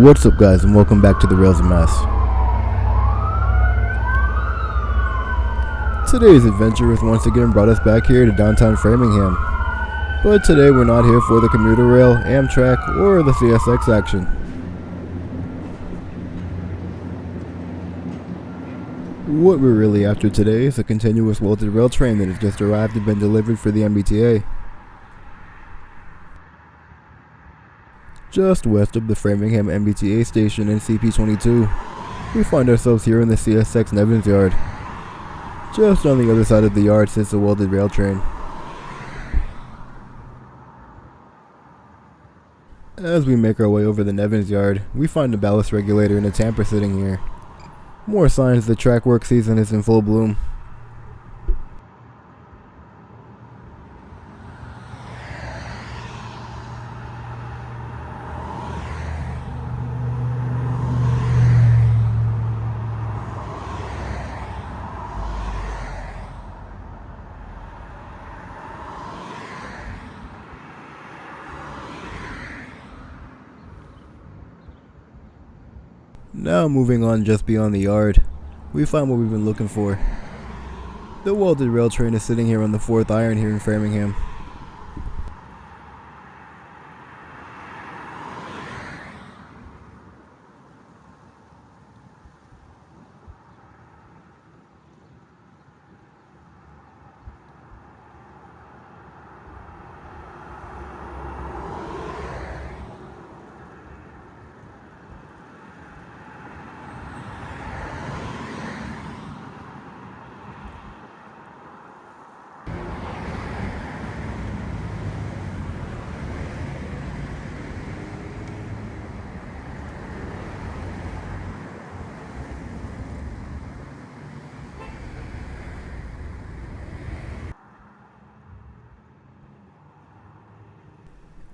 What's up, guys, and welcome back to the Rails and Mass. Today's adventure has once again brought us back here to downtown Framingham. But today we're not here for the commuter rail, Amtrak, or the CSX action. What we're really after today is a continuous welded rail train that has just arrived and been delivered for the MBTA. Just west of the Framingham MBTA station in CP22, we find ourselves here in the CSX Nevins yard. Just on the other side of the yard sits a welded rail train. As we make our way over the Nevins yard, we find a ballast regulator and a tamper sitting here. More signs the track work season is in full bloom. Now moving on just beyond the yard, we find what we've been looking for. The welded rail train is sitting here on the 4th iron here in Framingham.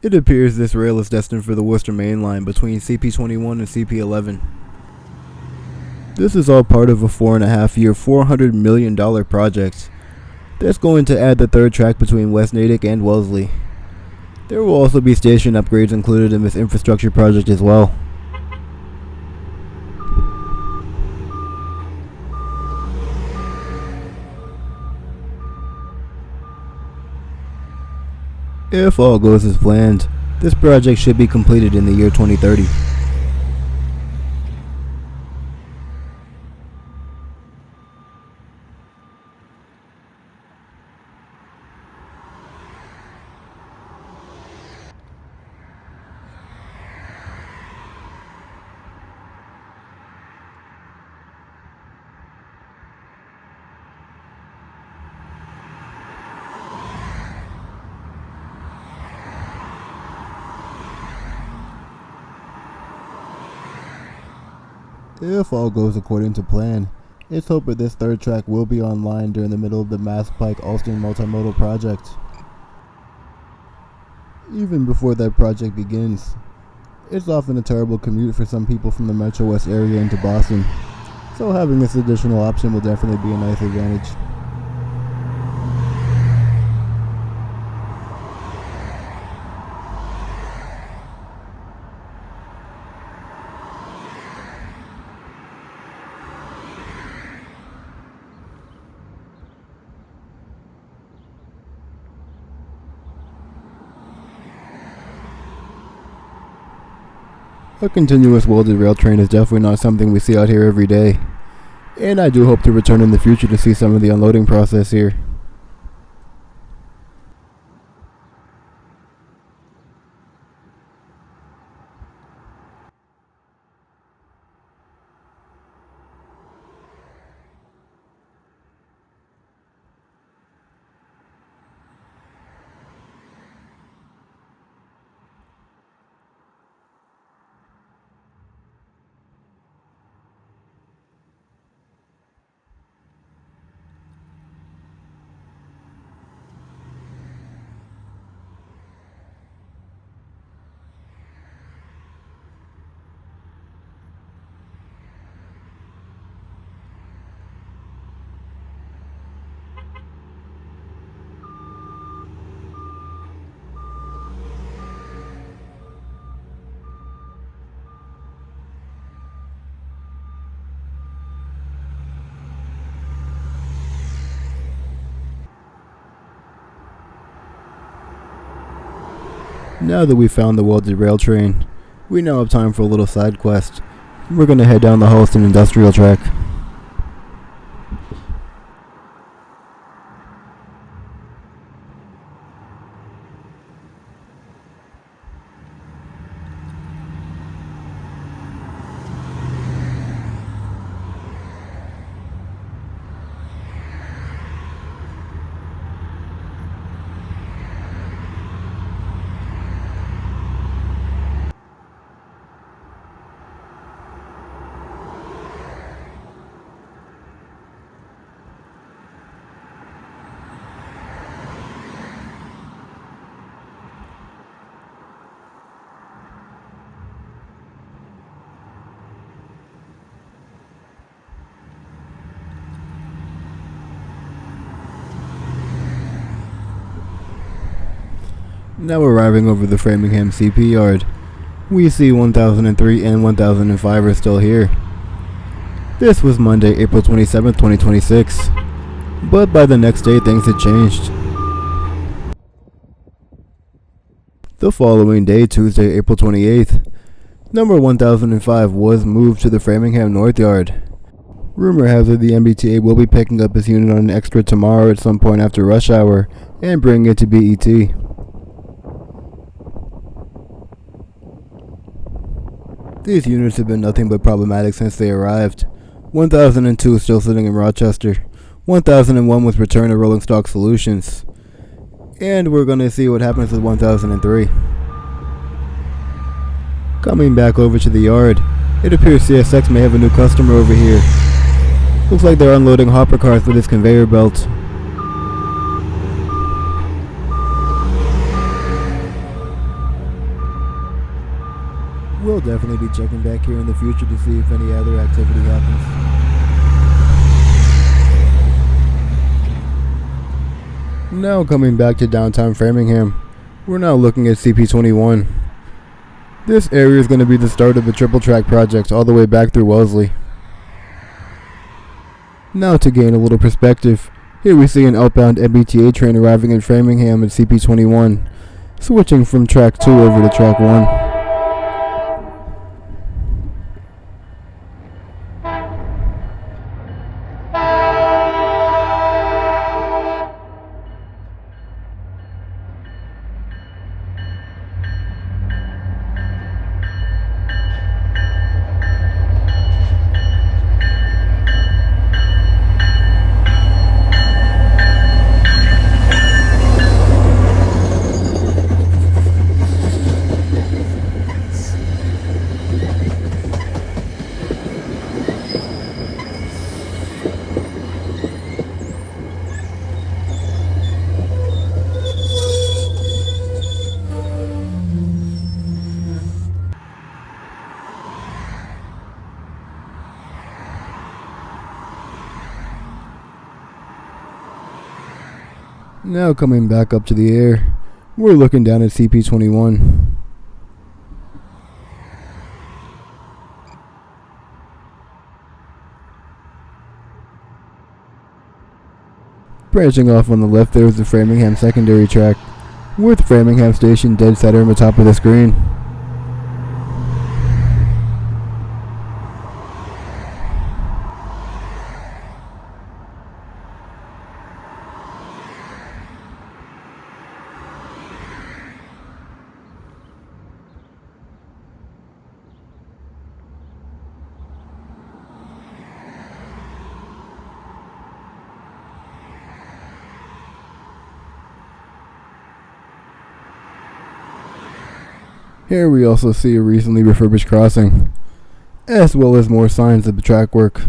It appears this rail is destined for the Worcester main line between CP21 and CP11. This is all part of a 4.5-year, $400 million project that's going to add the third track between West Natick and Wellesley. There will also be station upgrades included in this infrastructure project as well. If all goes as planned, this project should be completed in the year 2030. If all goes according to plan, it's hoped that this third track will be online during the middle of the Mass Pike Alston multimodal project. Even before that project begins, it's often a terrible commute for some people from the Metro West area into Boston, so having this additional option will definitely be a nice advantage. A continuous welded rail train is definitely not something we see out here every day, and I do hope to return in the future to see some of the unloading process here. Now that we found the welded rail train, we now have time for a little side quest. We're gonna head down the Holston industrial track. Now arriving over the Framingham CP yard, we see 1003 and 1005 are still here. This was Monday, April 27th, 2026, but by the next day things had changed. The following day, Tuesday, April 28th, number 1005 was moved to the Framingham North Yard. Rumor has it the MBTA will be picking up his unit on an extra tomorrow at some point after rush hour and bringing it to BET. These units have been nothing but problematic since they arrived. 1002 is still sitting in Rochester. 1001 was returned to Rolling Stock Solutions. And we're going to see what happens with 1003. Coming back over to the yard, it appears CSX may have a new customer over here. Looks like they're unloading hopper cars with this conveyor belt. We'll definitely be checking back here in the future to see if any other activity happens. Now coming back to downtown Framingham, we're now looking at CP21. This area is going to be the start of the triple track project all the way back through Wellesley. Now to gain a little perspective, here we see an outbound MBTA train arriving in Framingham at CP21, switching from track 2 over to track 1. Now coming back up to the air, we're looking down at CP21. Branching off on the left there is the Framingham secondary track, with Framingham Station dead center on the top of the screen. Here we also see a recently refurbished crossing, as well as more signs of the track work.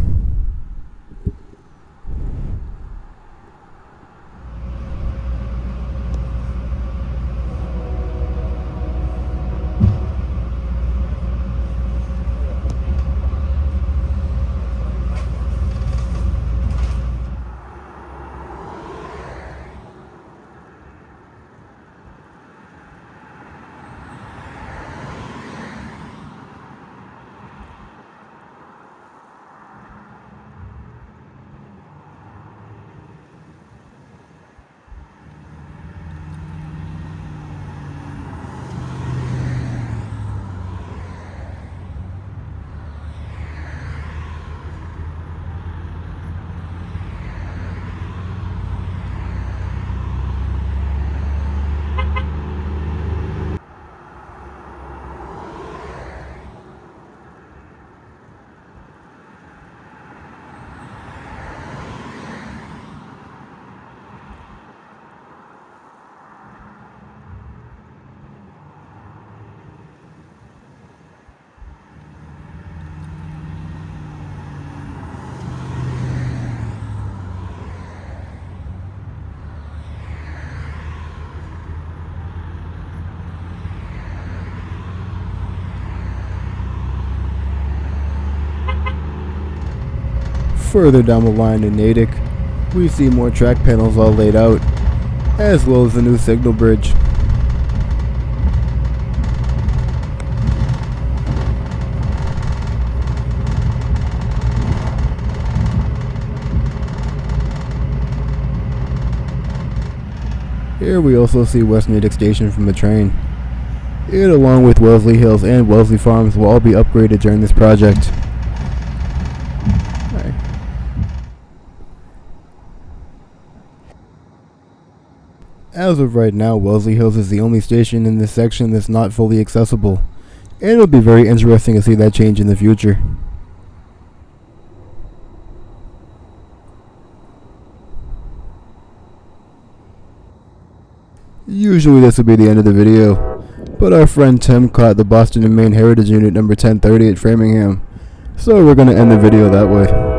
Further down the line in Natick, we see more track panels all laid out, as well as a new signal bridge. Here we also see West Natick Station from the train. It, along with Wellesley Hills and Wellesley Farms, will all be upgraded during this project. As of right now, Wellesley Hills is the only station in this section that's not fully accessible, and it'll be very interesting to see that change in the future. Usually this would be the end of the video, but our friend Tim caught the Boston and Maine Heritage Unit number 1030 at Framingham, so we're going to end the video that way.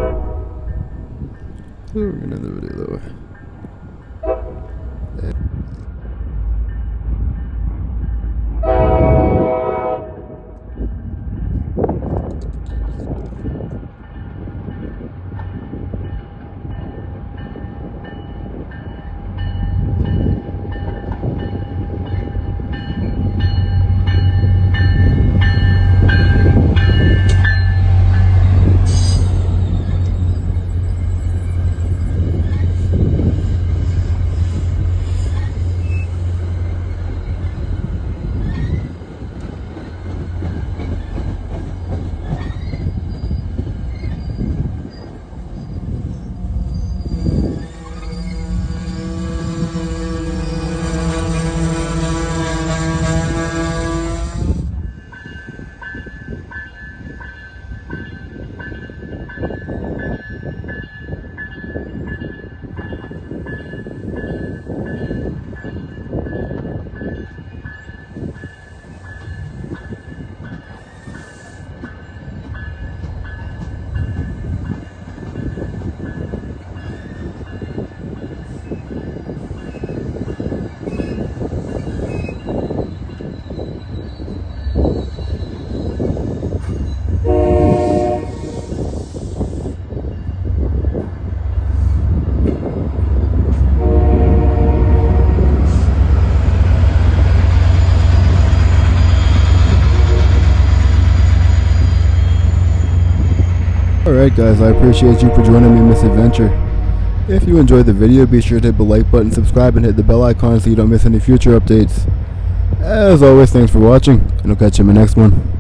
Alright guys, I appreciate you for joining me in this adventure. If you enjoyed the video, be sure to hit the like button, subscribe, and hit the bell icon so you don't miss any future updates. As always, thanks for watching, and I'll catch you in the next one.